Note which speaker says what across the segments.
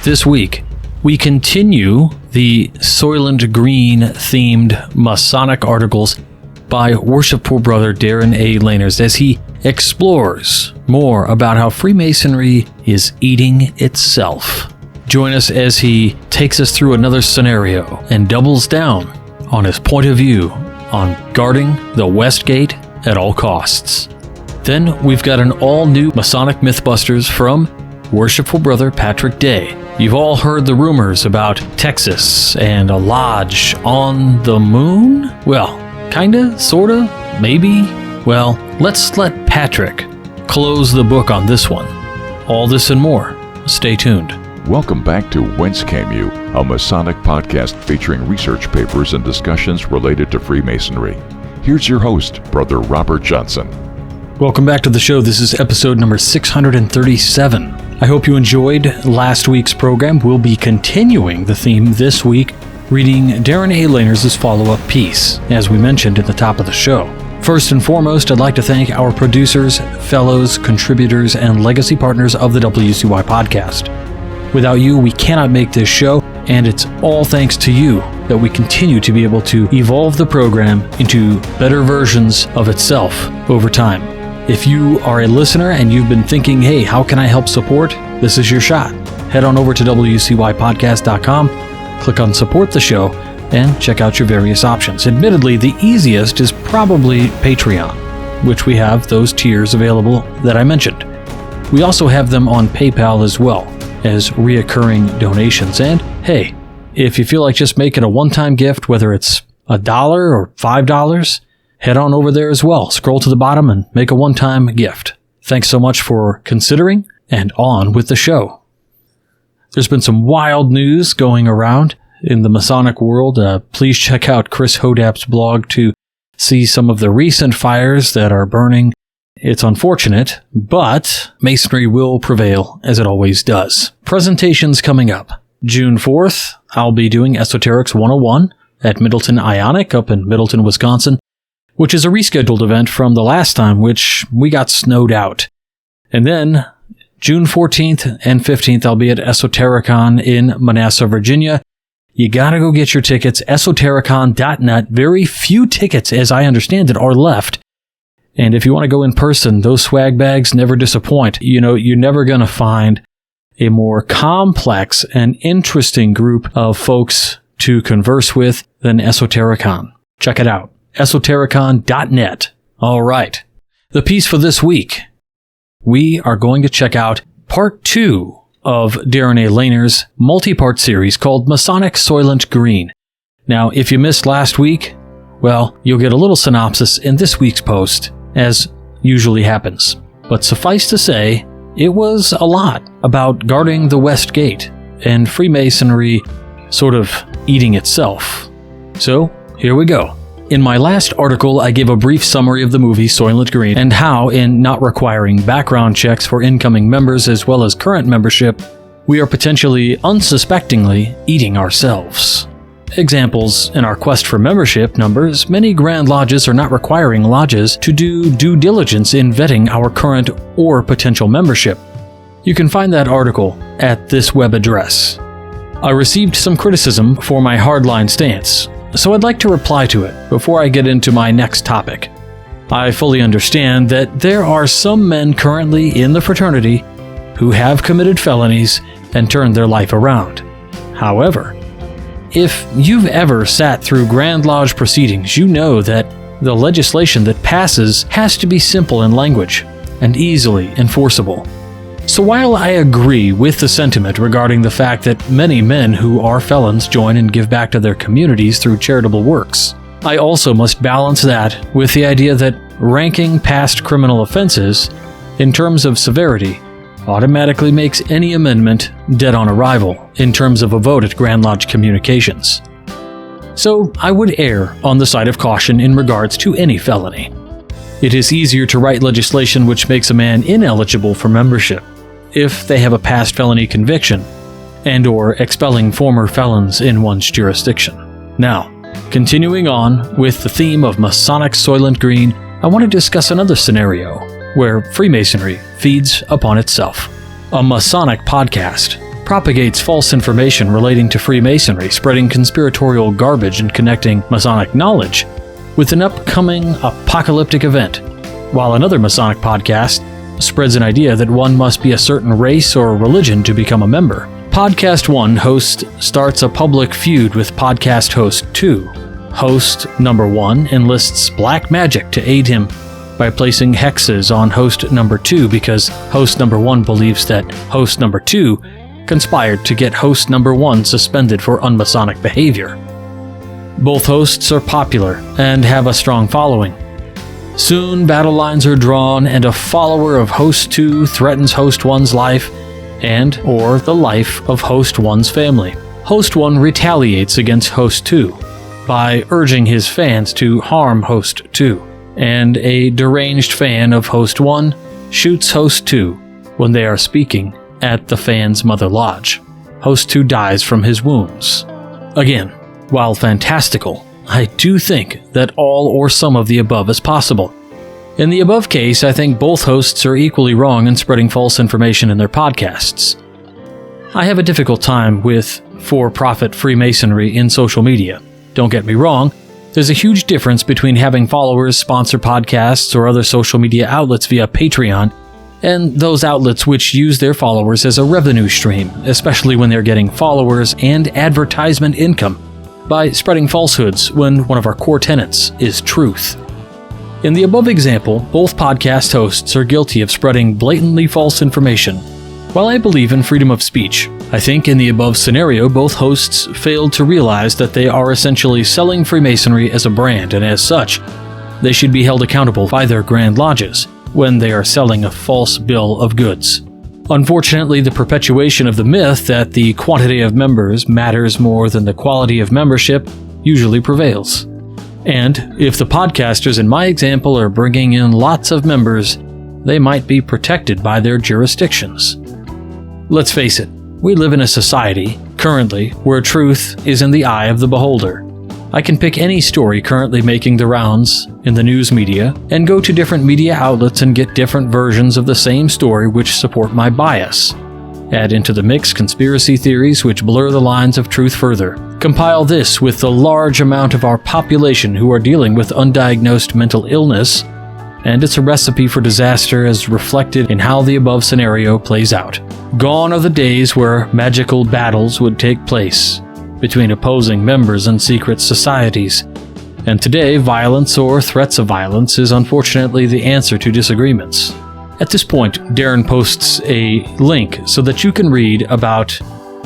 Speaker 1: This week, we continue the Soylent Green themed Masonic articles by Worshipful Brother Darin A. Lahners as he explores more about how Freemasonry is eating itself. Join us as he takes us through another scenario and doubles down on his point of view on guarding the West Gate at all costs. Then we've got an all-new Masonic Mythbusters from Worshipful Brother Patrick Day. You've all heard the rumors about Texas and a lodge on the moon? Well, kinda, sorta, maybe? Well, let's let Patrick close the book on this one. All this and more. Stay tuned.
Speaker 2: Welcome back to Whence Came You, a Masonic podcast featuring research papers and discussions related to Freemasonry. Here's your host, Brother Robert Johnson.
Speaker 1: Welcome back to the show. This is episode number 637. I hope you enjoyed last week's program. We'll be continuing the theme this week, reading Darin A. Lahners' follow-up piece, as we mentioned at the top of the show. First and foremost, I'd like to thank our producers, fellows, contributors, and legacy partners of the WCY podcast. Without you, we cannot make this show, and it's all thanks to you that we continue to be able to evolve the program into better versions of itself over time. If you are a listener and you've been thinking, hey, how can I help support? This is your shot. Head on over to WCYpodcast.com, click on support the show, and check out your various options. Admittedly, the easiest is probably Patreon, which we have those tiers available that I mentioned. We also have them on PayPal as well as reoccurring donations. And hey, if you feel like just making a one-time gift, whether it's $1 or $5, head on over there as well. Scroll to the bottom and make a one-time gift. Thanks so much for considering, and on with the show. There's been some wild news going around in the Masonic world. Please check out Chris Hodap's blog to see some of the recent fires that are burning. It's unfortunate, but Masonry will prevail as it always does. Presentations coming up. June 4th, I'll be doing Esoterics 101 at Middleton Ionic up in Middleton, Wisconsin, which is a rescheduled event from the last time, which we got snowed out. And then June 14th and 15th, I'll be at Esotericon in Manassas, Virginia. You gotta go get your tickets, esotericon.net. Very few tickets, as I understand it, are left. And if you want to go in person, those swag bags never disappoint. You know, you're never gonna find a more complex and interesting group of folks to converse with than Esotericon. Check it out. esotericon.net. All right. The piece for this week. We are going to check out part 2 of Darin A. Lahners' multi-part series called Masonic Soylent Green. Now, if you missed last week, well, you'll get a little synopsis in this week's post, as usually happens. But suffice to say, it was a lot about guarding the West Gate and Freemasonry sort of eating itself. So, here we go. In my last article, I gave a brief summary of the movie Soylent Green and how, in not requiring background checks for incoming members as well as current membership, we are potentially unsuspectingly eating ourselves. Examples: in our quest for membership numbers, many Grand Lodges are not requiring lodges to do due diligence in vetting our current or potential membership. You can find that article at this web address. I received some criticism for my hardline stance, so I'd like to reply to it before I get into my next topic. I fully understand that there are some men currently in the fraternity who have committed felonies and turned their life around. However, if you've ever sat through Grand Lodge proceedings, you know that the legislation that passes has to be simple in language and easily enforceable. So while I agree with the sentiment regarding the fact that many men who are felons join and give back to their communities through charitable works, I also must balance that with the idea that ranking past criminal offenses in terms of severity automatically makes any amendment dead on arrival in terms of a vote at Grand Lodge communications. So I would err on the side of caution in regards to any felony. It is easier to write legislation which makes a man ineligible for membership if they have a past felony conviction and/or expelling former felons in one's jurisdiction. Now, continuing on with the theme of Masonic Soylent Green, I want to discuss another scenario where Freemasonry feeds upon itself. A Masonic podcast propagates false information relating to Freemasonry, spreading conspiratorial garbage and connecting Masonic knowledge with an upcoming apocalyptic event, while another Masonic podcast spreads an idea that one must be a certain race or religion to become a member. Podcast 1 host starts a public feud with podcast host 2. Host number 1 enlists black magic to aid him by placing hexes on host number 2 because host number 1 believes that host number 2 conspired to get host number 1 suspended for unmasonic behavior. Both hosts are popular and have a strong following. Soon battle lines are drawn and a follower of host 2 threatens host 1's life and or the life of host 1's family. Host 1 retaliates against host 2 by urging his fans to harm host 2, and a deranged fan of host 1 shoots host 2 when they are speaking at the fan's mother lodge. Host 2 dies from his wounds. Again, while fantastical, I do think that all or some of the above is possible. In the above case, I think both hosts are equally wrong in spreading false information in their podcasts. I have a difficult time with for-profit Freemasonry in social media. Don't get me wrong, there's a huge difference between having followers sponsor podcasts or other social media outlets via Patreon and those outlets which use their followers as a revenue stream, especially when they're getting followers and advertisement income by spreading falsehoods when one of our core tenets is truth. In the above example, both podcast hosts are guilty of spreading blatantly false information. While I believe in freedom of speech, I think in the above scenario both hosts failed to realize that they are essentially selling Freemasonry as a brand, and as such, they should be held accountable by their Grand Lodges when they are selling a false bill of goods. Unfortunately, the perpetuation of the myth that the quantity of members matters more than the quality of membership usually prevails. And if the podcasters in my example are bringing in lots of members, they might be protected by their jurisdictions. Let's face it, we live in a society, currently, where truth is in the eye of the beholder. I can pick any story currently making the rounds in the news media and go to different media outlets and get different versions of the same story which support my bias. Add into the mix conspiracy theories which blur the lines of truth further. Compile this with the large amount of our population who are dealing with undiagnosed mental illness, and it's a recipe for disaster as reflected in how the above scenario plays out. Gone are the days where magical battles would take place between opposing members and secret societies, and today violence or threats of violence is unfortunately the answer to disagreements. At this point, Darin posts a link so that you can read about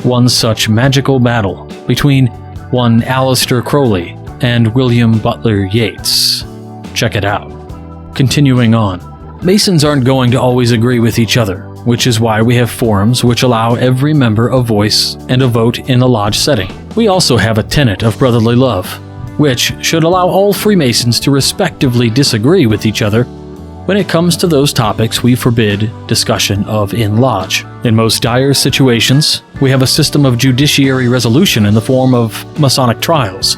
Speaker 1: one such magical battle between one Aleister Crowley and William Butler Yeats. Check it out. Continuing on, Masons aren't going to always agree with each other, which is why we have forums which allow every member a voice and a vote in a lodge setting. We also have a tenet of brotherly love, which should allow all Freemasons to respectively disagree with each other. When it comes to those topics, we forbid discussion of in lodge. In most dire situations, we have a system of judiciary resolution in the form of Masonic trials,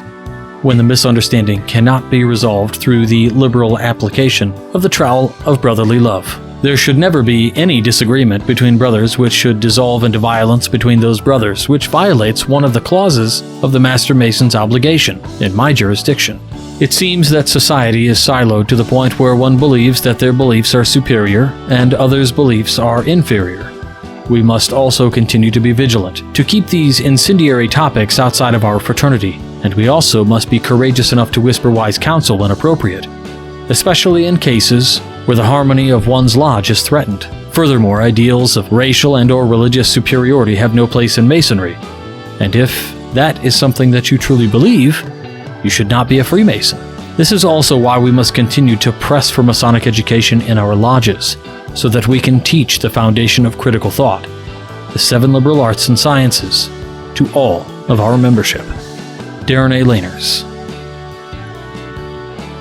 Speaker 1: when the misunderstanding cannot be resolved through the liberal application of the trowel of brotherly love. There should never be any disagreement between brothers which should dissolve into violence between those brothers, which violates one of the clauses of the Master Mason's obligation in my jurisdiction. It seems that society is siloed to the point where one believes that their beliefs are superior and others' beliefs are inferior. We must also continue to be vigilant to keep these incendiary topics outside of our fraternity, and we also must be courageous enough to whisper wise counsel when appropriate, especially in cases where the harmony of one's lodge is threatened. Furthermore, ideals of racial and/or religious superiority have no place in Masonry, and if that is something that you truly believe, you should not be a Freemason. This is also why we must continue to press for Masonic education in our lodges, so that we can teach the foundation of critical thought, the 7 liberal arts and sciences, to all of our membership. Darin A. Lahners.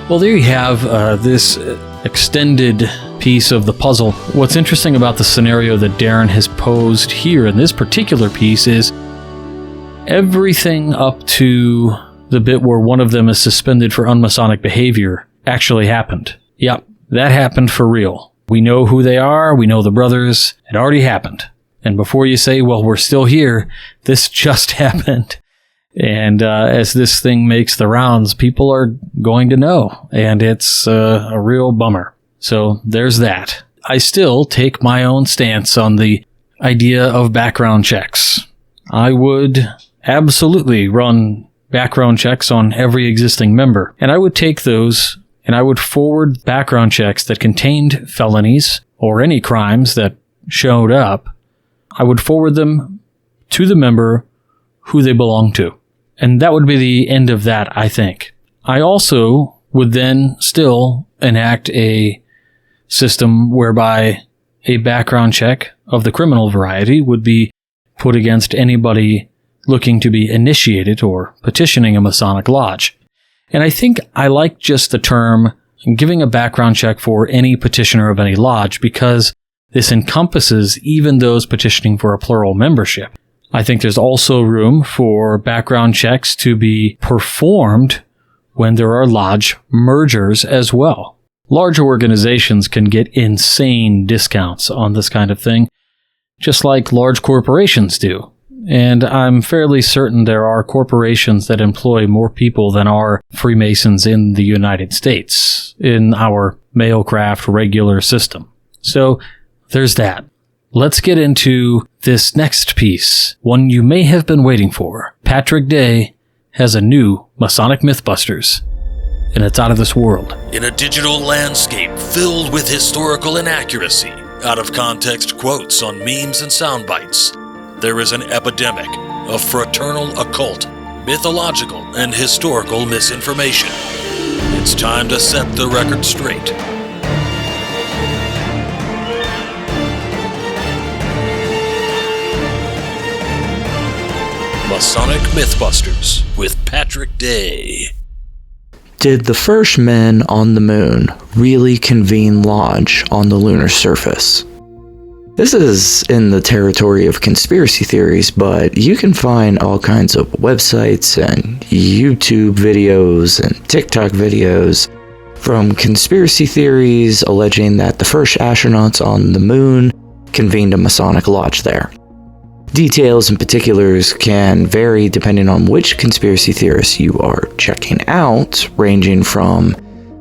Speaker 1: Well, there you have this extended piece of the puzzle. What's interesting about the scenario that Darin has posed here in this particular piece is everything up to the bit where one of them is suspended for unmasonic behavior actually happened. Yep, that happened for real. We know who they are, we know the brothers, it already happened. And before you say, well, we're still here, this just happened. And as this thing makes the rounds, people are going to know. And it's a real bummer. So there's that. I still take my own stance on the idea of background checks. I would absolutely run background checks on every existing member. And I would take those and I would forward background checks that contained felonies or any crimes that showed up. I would forward them to the member who they belong to. And that would be the end of that, I think. I also would then still enact a system whereby a background check of the criminal variety would be put against anybody looking to be initiated or petitioning a Masonic lodge. And I think I like just the term giving a background check for any petitioner of any lodge because this encompasses even those petitioning for a plural membership. I think there's also room for background checks to be performed when there are lodge mergers as well. Large organizations can get insane discounts on this kind of thing, just like large corporations do. And I'm fairly certain there are corporations that employ more people than are Freemasons in the United States in our Mailcraft regular system. So there's that. Let's get into this next piece, one you may have been waiting for. Patrick Day has a new Masonic Mythbusters, and it's out of this world.
Speaker 3: In a digital landscape filled with historical inaccuracy, out-of-context quotes on memes and sound bites, there is an epidemic of fraternal occult, mythological, and historical misinformation. It's time to set the record straight. Masonic Mythbusters with Patrick Day.
Speaker 4: Did the first men on the moon really convene lodge on the lunar surface? This is in the territory of conspiracy theories, but you can find all kinds of websites and YouTube videos and TikTok videos from conspiracy theories alleging that the first astronauts on the moon convened a Masonic lodge there. Details and particulars can vary depending on which conspiracy theorists you are checking out, ranging from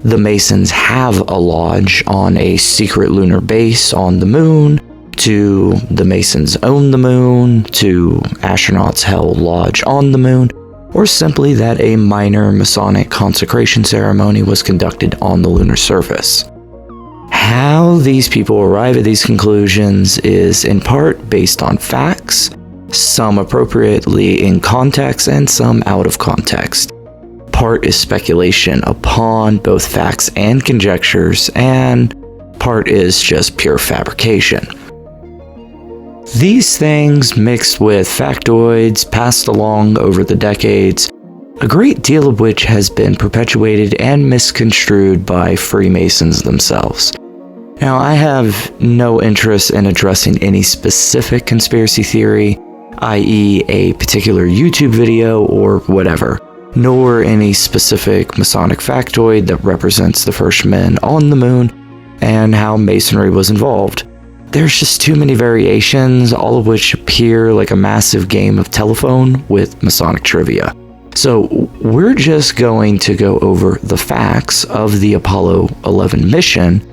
Speaker 4: the Masons have a lodge on a secret lunar base on the moon, to the Masons own the moon, to astronauts held lodge on the moon, or simply that a minor Masonic consecration ceremony was conducted on the lunar surface. How these people arrive at these conclusions is in part based on facts, some appropriately in context and some out of context. Part is speculation upon both facts and conjectures, and part is just pure fabrication. These things, mixed with factoids passed along over the decades, a great deal of which has been perpetuated and misconstrued by Freemasons themselves. Now, I have no interest in addressing any specific conspiracy theory, i.e. a particular YouTube video or whatever, nor any specific Masonic factoid that represents the first men on the moon and how Masonry was involved. There's just too many variations, all of which appear like a massive game of telephone with Masonic trivia. So we're just going to go over the facts of the Apollo 11 mission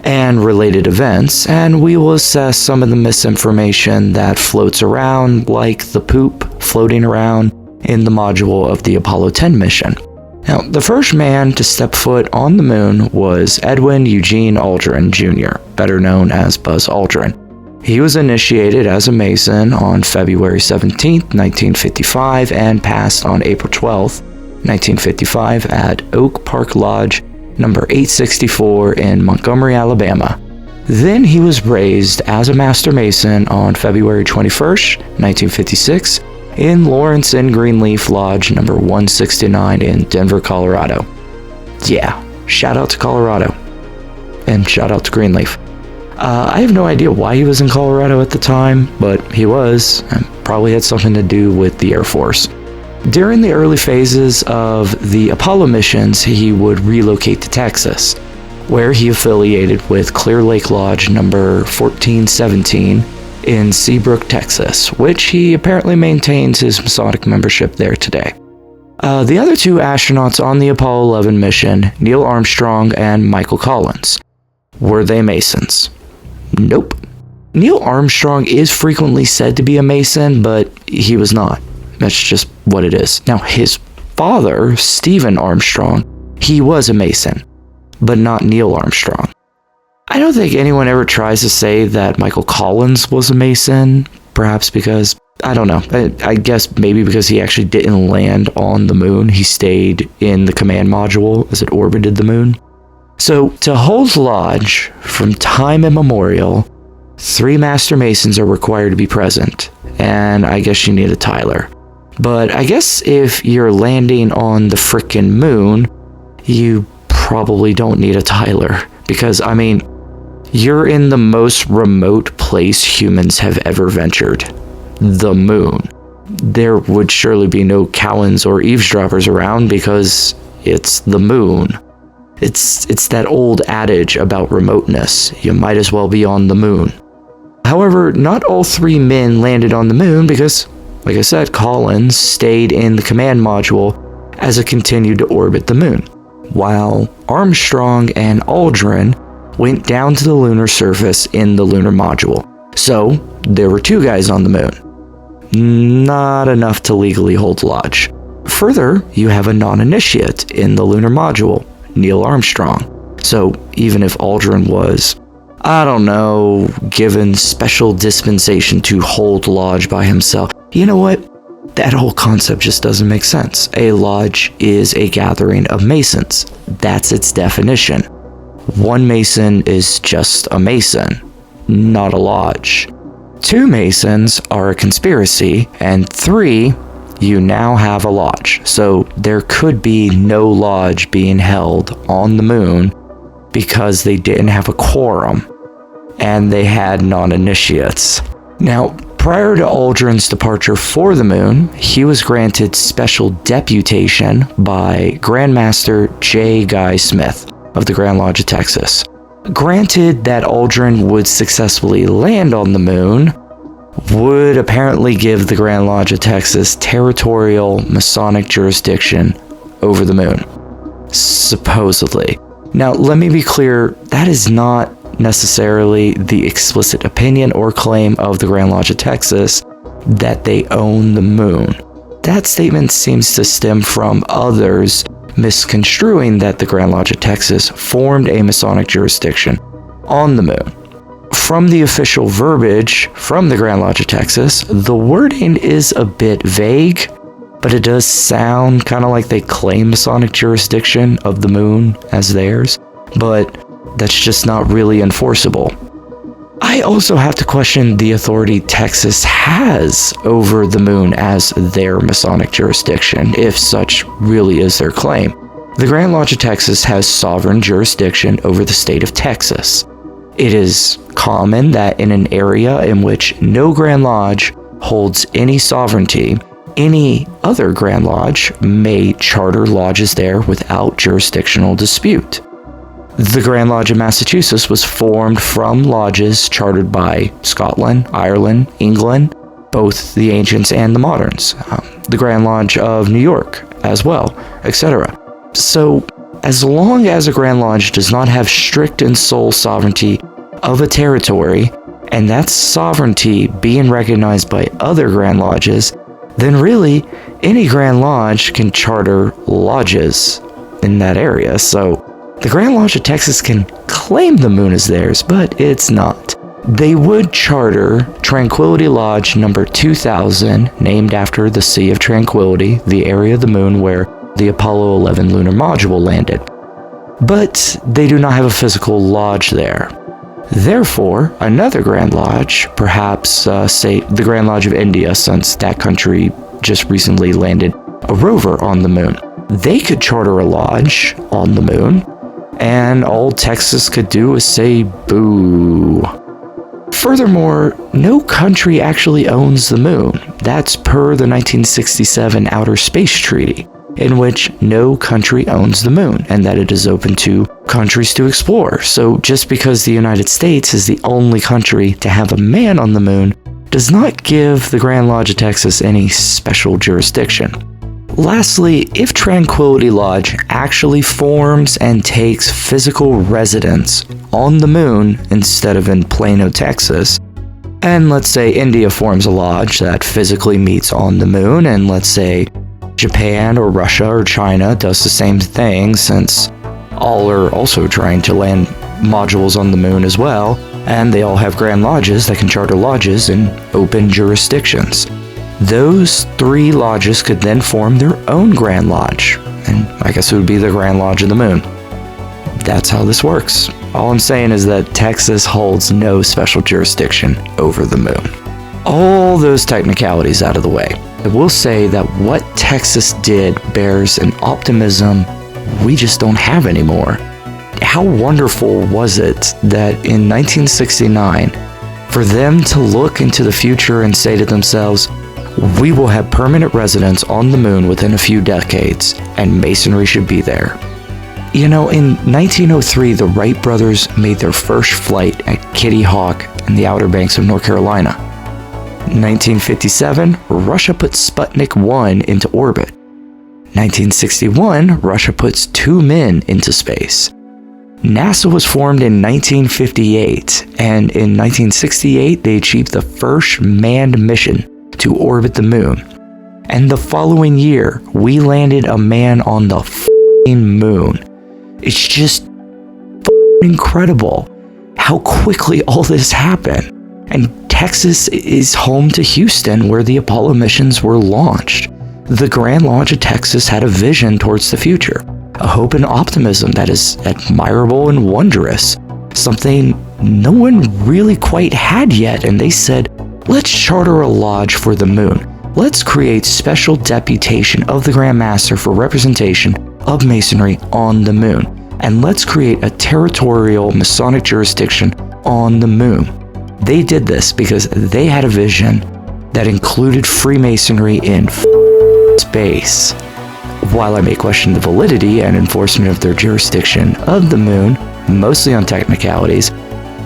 Speaker 4: and related events, and we will assess some of the misinformation that floats around like the poop floating around in the module of the Apollo 10 mission. Now, the first man to step foot on the moon was Edwin Eugene Aldrin Jr., better known as Buzz Aldrin. He was initiated as a Mason on February 17, 1955, and passed on April 12, 1955 at Oak Park Lodge, number 864 in Montgomery, Alabama. Then he was raised as a Master Mason on February 21st, 1956, in Lawrence and Greenleaf Lodge, number 169 in Denver, Colorado. Yeah, shout out to Colorado. And shout out to Greenleaf. I have no idea why he was in Colorado at the time, but he was, and probably had something to do with the Air Force. During the early phases of the Apollo missions, he would relocate to Texas, where he affiliated with Clear Lake Lodge number 1417 in Seabrook, Texas, which he apparently maintains his Masonic membership there today. The other two astronauts on the Apollo 11 mission, Neil Armstrong and Michael Collins, were they Masons? Nope. Neil Armstrong is frequently said to be a Mason, but he was not. That's just what it is. Now, his father, Stephen Armstrong, he was a Mason, but not Neil Armstrong. I don't think anyone ever tries to say that Michael Collins was a Mason, perhaps because, I don't know, I guess maybe because he actually didn't land on the moon. He stayed in the command module as it orbited the moon. So, to hold lodge from time immemorial, 3 Master Masons are required to be present, and I guess you need a Tyler. But I guess if you're landing on the frickin' moon, you probably don't need a Tyler, because, I mean, you're in the most remote place humans have ever ventured, the moon. There would surely be no Cowans or eavesdroppers around because it's the moon. It's that old adage about remoteness. You might as well be on the moon. However, not all 3 men landed on the moon because, like I said, Collins stayed in the command module as it continued to orbit the moon, while Armstrong and Aldrin went down to the lunar surface in the lunar module. So, there were 2 guys on the moon. Not enough to legally hold lodge. Further, you have a non-initiate in the lunar module, Neil Armstrong. So, even if Aldrin was, I don't know, given special dispensation to hold lodge by himself, you know what? That whole concept just doesn't make sense. A lodge is a gathering of Masons. That's its definition. 1 Mason is just a Mason, not a lodge. 2 Masons are a conspiracy, and 3, you now have a lodge. So there could be no lodge being held on the moon because they didn't have a quorum, and they had non-initiates. Now, prior to Aldrin's departure for the moon, he was granted special deputation by Grandmaster J. Guy Smith of the Crown Ltd, Texas. Granted that Aldrin would successfully land on the moon, would apparently give the Crown Ltd, Texas territorial Masonic jurisdiction over the moon. Supposedly. Now, let me be clear, that is not necessarily the explicit opinion or claim of the Crown Ltd, Texas that they own the moon. That statement seems to stem from others misconstruing that the Crown Ltd, Texas formed a Masonic jurisdiction on the moon. From the official verbiage from the Crown Ltd, Texas, the wording is a bit vague, but it does sound kind of like they claim Masonic jurisdiction of the moon as theirs, but that's just not really enforceable. I also have to question the authority Texas has over the moon as their Masonic jurisdiction, if such really is their claim. The Crown Ltd, Texas has sovereign jurisdiction over the state of Texas. It is common that in an area in which no Grand Lodge holds any sovereignty, any other Grand Lodge may charter lodges there without jurisdictional dispute. The Grand Lodge of Massachusetts was formed from lodges chartered by Scotland, Ireland, England, both the ancients and the moderns, the Grand Lodge of New York as well, etc. So, as long as a Grand Lodge does not have strict and sole sovereignty of a territory, and that sovereignty being recognized by other Grand Lodges, then really any Grand Lodge can charter lodges in that area. So the Crown Ltd, Texas can claim the moon is theirs, but it's not. They would charter Tranquility Lodge number 2000, named after the Sea of Tranquility, the area of the moon where the Apollo 11 lunar module landed. But they do not have a physical lodge there. Therefore, another Grand Lodge, perhaps say the Grand Lodge of India, since that country just recently landed a rover on the moon, they could charter a lodge on the moon, and all Texas could do is say boo. Furthermore, no country actually owns the moon. That's per the 1967 Outer Space Treaty. in which no country owns the moon and that it is open to countries to explore. So just because the United States is the only country to have a man on the moon does not give the Grand Lodge of Texas any special jurisdiction. Lastly, if Tranquility Lodge actually forms and takes physical residence on the moon instead of in Plano, Texas, and let's say India forms a lodge that physically meets on the moon, and let's say Japan or Russia or China does the same thing, since all are also trying to land modules on the moon as well, and they all have grand lodges that can charter lodges in open jurisdictions. Those three lodges could then form their own Grand Lodge, and I guess it would be the Grand Lodge of the Moon. That's how this works. All I'm saying is that Texas holds no special jurisdiction over the moon. All those technicalities out of the way, I will say that what Texas did bears an optimism we just don't have anymore. How wonderful was it that in 1969, for them to look into the future and say to themselves, we will have permanent residence on the moon within a few decades, and Masonry should be there. You know, in 1903, the Wright brothers made their first flight at Kitty Hawk in the Outer Banks of North Carolina. In 1957, Russia put Sputnik 1 into orbit. 1961, Russia puts 2 men into space. NASA was formed in 1958, and in 1968, they achieved the first manned mission to orbit the moon. And the following year, we landed a man on the f***ing moon. It's just incredible how quickly all this happened. And Texas is home to Houston, where the Apollo missions were launched. The Grand Lodge of Texas had a vision towards the future, a hope and optimism that is admirable and wondrous, something no one really quite had yet. And they said, let's charter a lodge for the moon. Let's create special deputation of the Grand Master for representation of Masonry on the moon. And let's create a territorial Masonic jurisdiction on the moon. They did this because they had a vision that included Freemasonry in space. While I may question the validity and enforcement of their jurisdiction of the moon, mostly on technicalities,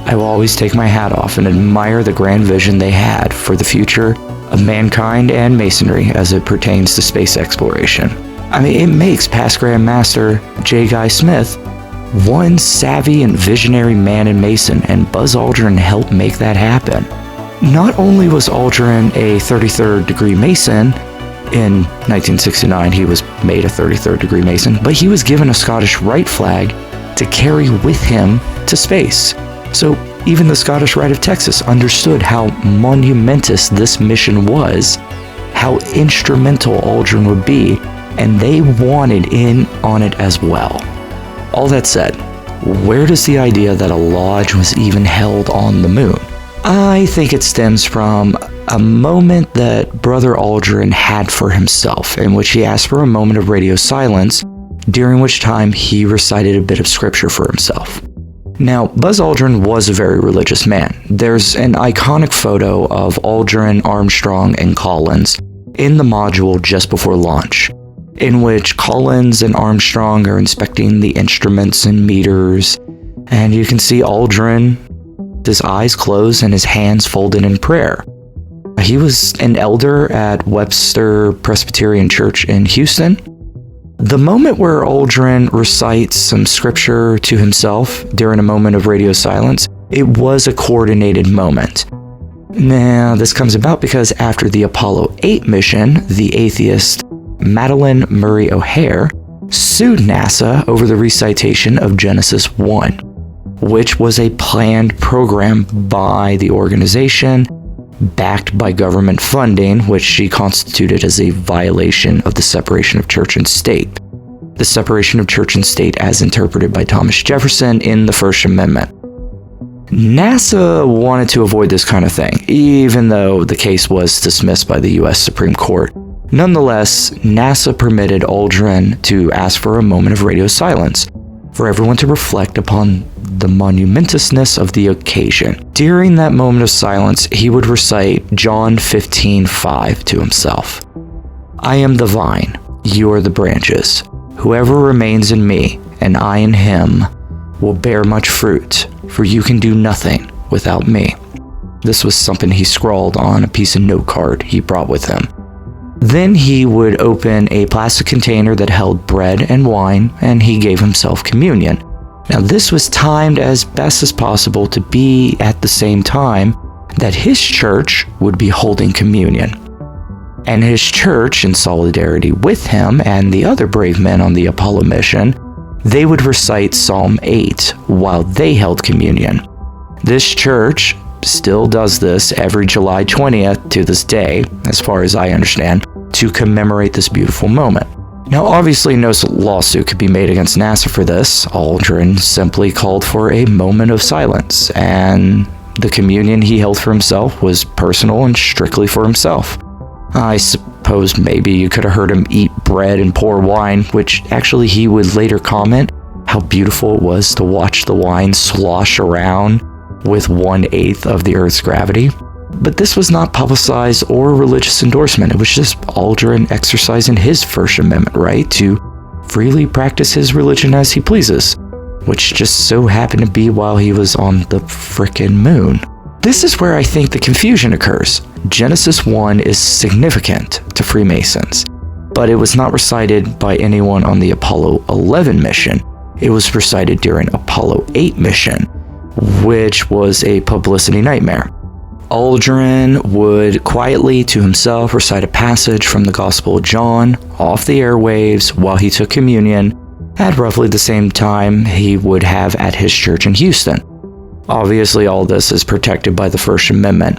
Speaker 4: I will always take my hat off and admire the grand vision they had for the future of mankind and Masonry as it pertains to space exploration. I mean, it makes past Grand Master J. Guy Smith one savvy and visionary man and Mason, and Buzz Aldrin helped make that happen. Not only was Aldrin a 33rd degree Mason, in 1969 he was made a 33rd degree Mason, but he was given a Scottish Rite flag to carry with him to space. So even the Scottish Rite of Texas understood how monumentous this mission was, how instrumental Aldrin would be, and they wanted in on it as well. All that said, where does the idea that a lodge was even held on the moon? I think it stems from a moment that Brother Aldrin had for himself, in which he asked for a moment of radio silence, during which time he recited a bit of scripture for himself. Now, Buzz Aldrin was a very religious man. There's an iconic photo of Aldrin, Armstrong, and Collins in the module just before launch, in which Collins and Armstrong are inspecting the instruments and meters, and you can see Aldrin, his eyes closed and his hands folded in prayer. He was an elder at Webster Presbyterian Church in Houston. The moment where Aldrin recites some scripture to himself during a moment of radio silence, it was a coordinated moment. Now, this comes about because after the Apollo 8 mission, the atheist Madeline Murray O'Hare sued NASA over the recitation of Genesis 1, which was a planned program by the organization, backed by government funding, which she constituted as a violation of the separation of church and state. The separation of church and state as interpreted by Thomas Jefferson in the First Amendment. NASA wanted to avoid this kind of thing, even though the case was dismissed by the U.S. Supreme Court. Nonetheless, NASA permitted Aldrin to ask for a moment of radio silence, for everyone to reflect upon the monumentousness of the occasion. During that moment of silence, he would recite John 15:5 to himself. I am the vine, You are the branches. Whoever remains in me, and I in him, will bear much fruit, for you can do nothing without me." This was something he scrawled on a piece of note card he brought with him. Then he would open a plastic container that held bread and wine, and he gave himself communion. Now, this was timed as best as possible to be at the same time that his church would be holding communion. And his church, in solidarity with him and the other brave men on the Apollo mission, they would recite Psalm 8 while they held communion. This church still does this every July 20th to this day, as far as I understand, to commemorate this beautiful moment. Now, obviously, no lawsuit could be made against NASA for this. Aldrin simply called for a moment of silence, and the communion he held for himself was personal and strictly for himself. I suppose maybe you could have heard him eat bread and pour wine, which actually he would later comment how beautiful it was to watch the wine slosh around with 1/8 of the Earth's gravity. But this was not publicized or religious endorsement. It was just Aldrin exercising his First Amendment right to freely practice his religion as he pleases, which just so happened to be while he was on the frickin' moon. This is where I think the confusion occurs. Genesis 1 is significant to Freemasons, but it was not recited by anyone on the Apollo 11 mission. It was recited during Apollo 8 mission, which was a publicity nightmare. Aldrin would quietly to himself recite a passage from the Gospel of John off the airwaves while he took communion at roughly the same time he would have at his church in Houston. Obviously, all this is protected by the First Amendment.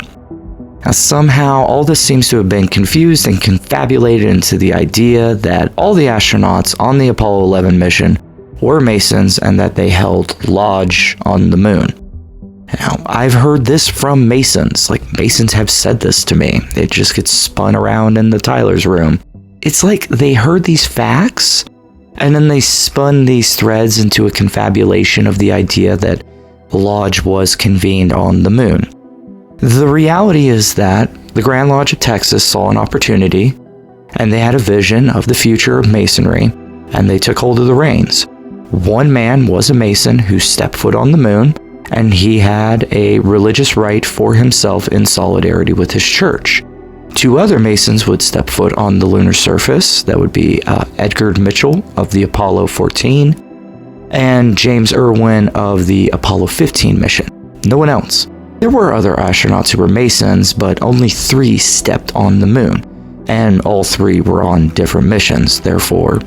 Speaker 4: Now, somehow, all this seems to have been confused and confabulated into the idea that all the astronauts on the Apollo 11 mission were Masons and that they held lodge on the moon. Now, I've heard this from Masons. Like, Masons have said this to me. It just gets spun around in the Tyler's room. It's like they heard these facts, and then they spun these threads into a confabulation of the idea that Lodge was convened on the moon. The reality is that the Grand Lodge of Texas saw an opportunity, and they had a vision of the future of Masonry, and they took hold of the reins. One man was a Mason who stepped foot on the moon, and he had a religious rite for himself in solidarity with his church. Two other Masons would step foot on the lunar surface. That would be Edgar Mitchell of the Apollo 14 and James Irwin of the Apollo 15 mission. No one else. There were other astronauts who were Masons, but only 3 stepped on the moon, and all 3 were on different missions. Therefore,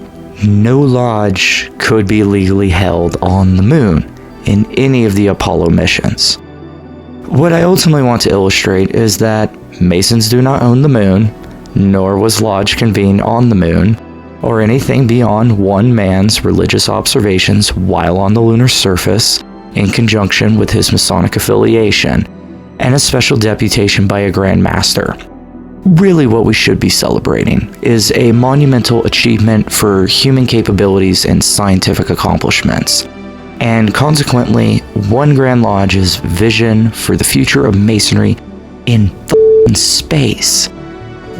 Speaker 4: no lodge could be legally held on the moon in any of the Apollo missions. What I ultimately want to illustrate is that Masons do not own the moon, nor was lodge convened on the moon, or anything beyond one man's religious observations while on the lunar surface in conjunction with his Masonic affiliation and a special deputation by a Grand Master. Really what we should be celebrating is a monumental achievement for human capabilities and scientific accomplishments, and consequently, one Grand Lodge's vision for the future of Masonry in space.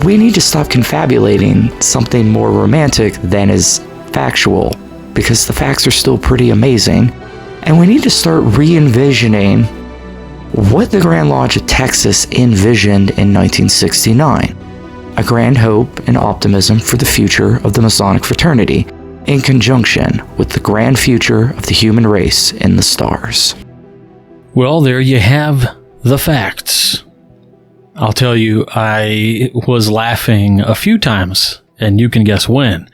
Speaker 4: We need to stop confabulating something more romantic than is factual, because the facts are still pretty amazing, and we need to start re-envisioning what the Grand Lodge of Texas envisioned in 1969, a grand hope and optimism for the future of the Masonic fraternity, in conjunction with the grand future of the human race in the stars.
Speaker 1: Well, there you have the facts. I'll tell you, I was laughing a few times, and you can guess when,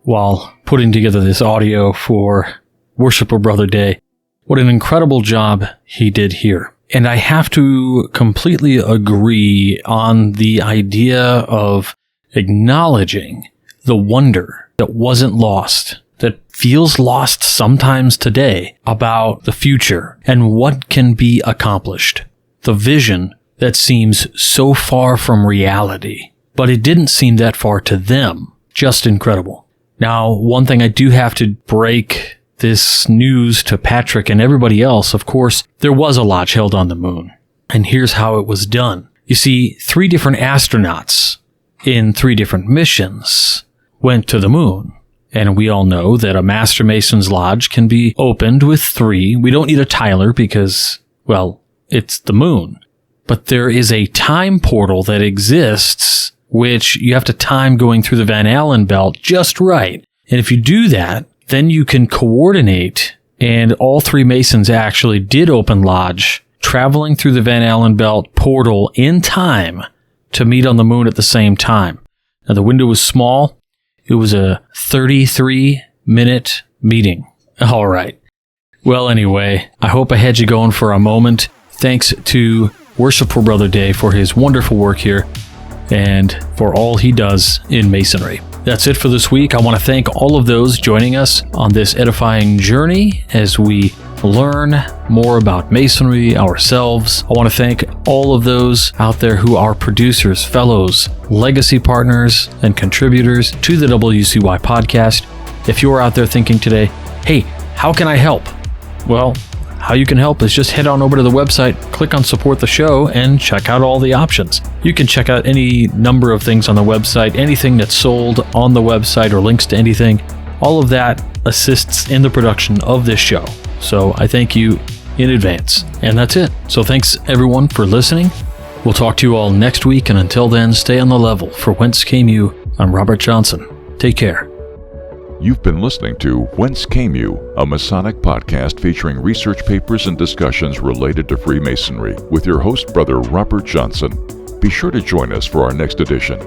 Speaker 1: while putting together this audio for Worshipper Brother Day. What an incredible job he did here. And I have to completely agree on the idea of acknowledging the wonder that wasn't lost, that feels lost sometimes today, about the future and what can be accomplished. The vision that seems so far from reality, but it didn't seem that far to them. Just incredible. Now, one thing I do have to break this news to Patrick and everybody else, of course, there was a lodge held on the moon. And here's how it was done. You see, 3 different astronauts in 3 different missions went to the moon. And we all know that a Master Mason's Lodge can be opened with 3. We don't need a tiler because, well, it's the moon. But there is a time portal that exists, which you have to time going through the Van Allen belt just right. And if you do that, then you can coordinate. And all 3 Masons actually did open lodge, traveling through the Van Allen belt portal in time to meet on the moon at the same time. Now, the window was small. It was a 33-minute meeting. All right. Well, anyway, I hope I had you going for a moment. Thanks to Worshipful Brother Dave for his wonderful work here and for all he does in Masonry. That's it for this week. I want to thank all of those joining us on this edifying journey as we learn more about Masonry ourselves. I want to thank all of those out there who are producers, fellows, legacy partners, and contributors to the WCY podcast. If you're out there thinking today, hey, how can I help? Well, how you can help is just head on over to the website, click on support the show, and check out all the options. You can check out any number of things on the website, anything that's sold on the website or links to anything. All of that assists in the production of this show. So I thank you in advance. And that's it. So thanks everyone for listening. We'll talk to you all next week. And until then, stay on the level. For Whence Came You, I'm Robert Johnson. Take care.
Speaker 2: You've been listening to Whence Came You, a Masonic podcast featuring research papers and discussions related to Freemasonry with your host, Brother Robert Johnson. Be sure to join us for our next edition.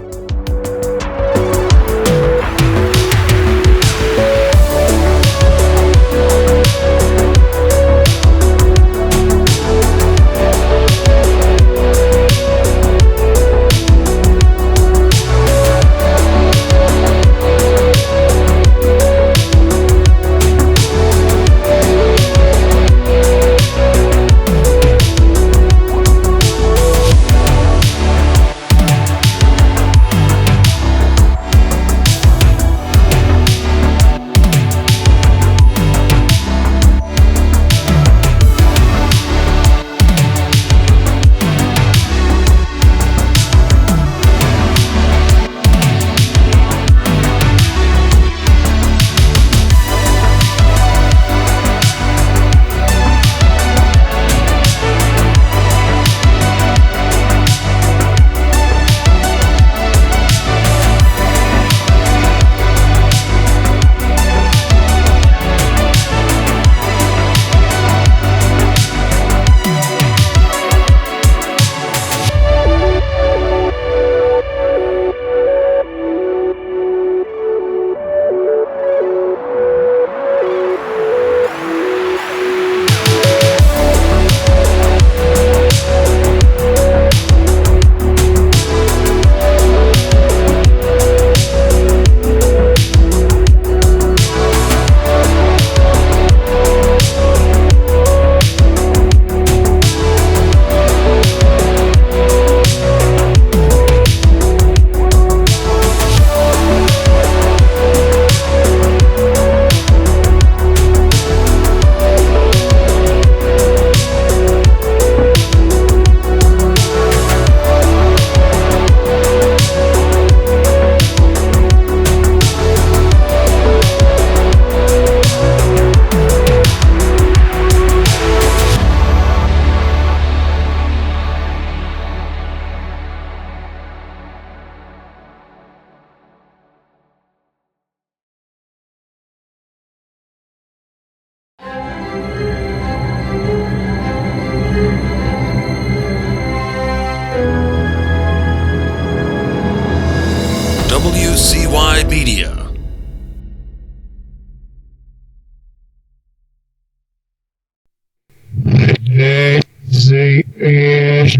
Speaker 3: WCY Media.
Speaker 5: This is